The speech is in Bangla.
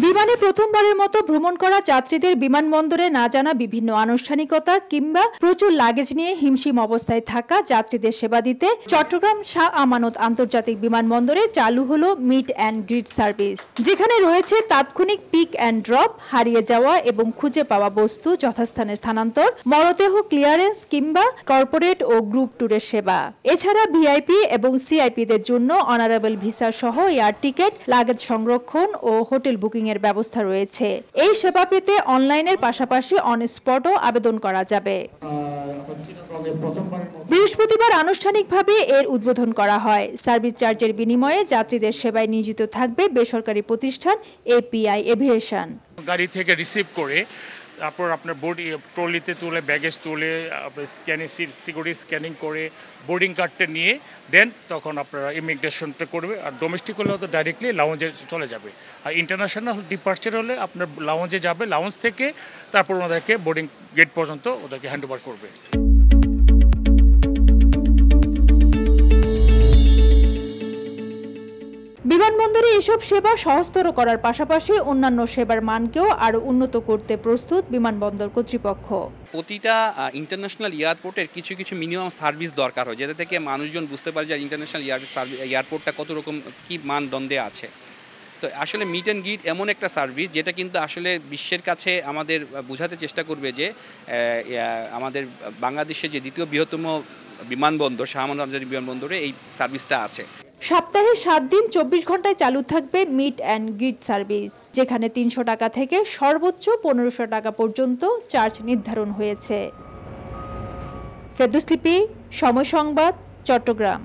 বিমানে প্রথমবারের মতো ভ্রমণ করা যাত্রীদের বিমানবন্দরে না জানা বিভিন্ন আনুষ্ঠানিকতা কিংবা প্রচুর লাগেজ নিয়ে হিমশিম অবস্থায় থাকা যাত্রীদের সেবা দিতে চট্টগ্রাম শাহ আমানত আন্তর্জাতিক বিমানবন্দরে চালু হলো মিট অ্যান্ড গ্রিট সার্ভিস, যেখানে রয়েছে তাৎক্ষণিক পিক অ্যান্ড ড্রপ, হারিয়ে যাওয়া এবং খুঁজে পাওয়া বস্তু যথাস্থানে স্থানান্তর, মরদেহ ক্লিয়ারেন্স কিংবা কর্পোরেট ও গ্রুপ ট্যুরের সেবা। এছাড়া ভিআইপি এবং সিআইপিদের জন্য অনারেবল ভিসা সহ এয়ার টিকিট, লাগেজ সংরক্ষণ ও হোটেল বুকিং এর ব্যবস্থা রয়েছে। এই সেবা পেতে অনলাইনের পাশাপাশি অন স্পটও আবেদন করা যাবে। বৃহস্পতিবার আনুষ্ঠানিকভাবে এর উদ্বোধন করা হয়। সার্ভিস চার্জের বিনিময়ে যাত্রীদের সেবায় নিয়োজিত থাকবে বেসরকারি প্রতিষ্ঠান এপিআই এভিয়েশন। গাড়ি থেকে রিসিভ করে তারপর আপনার ট্রলিতে তুলে, ব্যাগেজ তুলে, সিকিউরিটি স্ক্যানিং করে বোর্ডিং কার্ডটা নিয়ে দেন তখন আপনারা ইমিগ্রেশনটা করবে। আর ডোমেস্টিক হলে হয়তো ডাইরেক্টলি লাউঞ্জে চলে যাবে, আর ইন্টারন্যাশনাল ডিপার্চার হলে আপনার লাউঞ্জে যাবে, লাউঞ্জ থেকে তারপর ওনাদেরকে বোর্ডিং গেট পর্যন্ত ওদেরকে হ্যান্ড ওভার করবে। বিমানবন্দরে এসব সেবা সহজতর করার পাশাপাশি অন্যান্য সেবার মানকেও আরও উন্নত করতে প্রস্তুত বিমানবন্দর কর্তৃপক্ষ। প্রতিটা ইন্টারন্যাশনাল এয়ারপোর্টের কিছু কিছু মিনিমাম সার্ভিস দরকার হয়, যেটা থেকে মানুষজন বুঝতে পারে যে ইন্টারন্যাশনাল এয়ারপোর্টটা কত রকম কী মানদণ্ডে আছে। তো আসলে মিট অ্যান্ড গ্রিট এমন একটা সার্ভিস যেটা কিন্তু আসলে বিশ্বের কাছে আমাদের বোঝাতে চেষ্টা করবে যে আমাদের বাংলাদেশে যে দ্বিতীয় বৃহত্তম বিমানবন্দর শাহ আমানত আন্তর্জাতিক বিমানবন্দরে এই সার্ভিসটা আছে। সপ্তাহে 7 দিন 24 ঘন্টায় চালু থাকবে মিট অ্যান্ড গ্রিট সার্ভিস, যেখানে 300 টাকা থেকে সর্বোচ্চ 1500 টাকা পর্যন্ত চার্জ নির্ধারণ হয়েছে। ফেরদৌস লিপি, সময় সংবাদ, চট্টগ্রাম।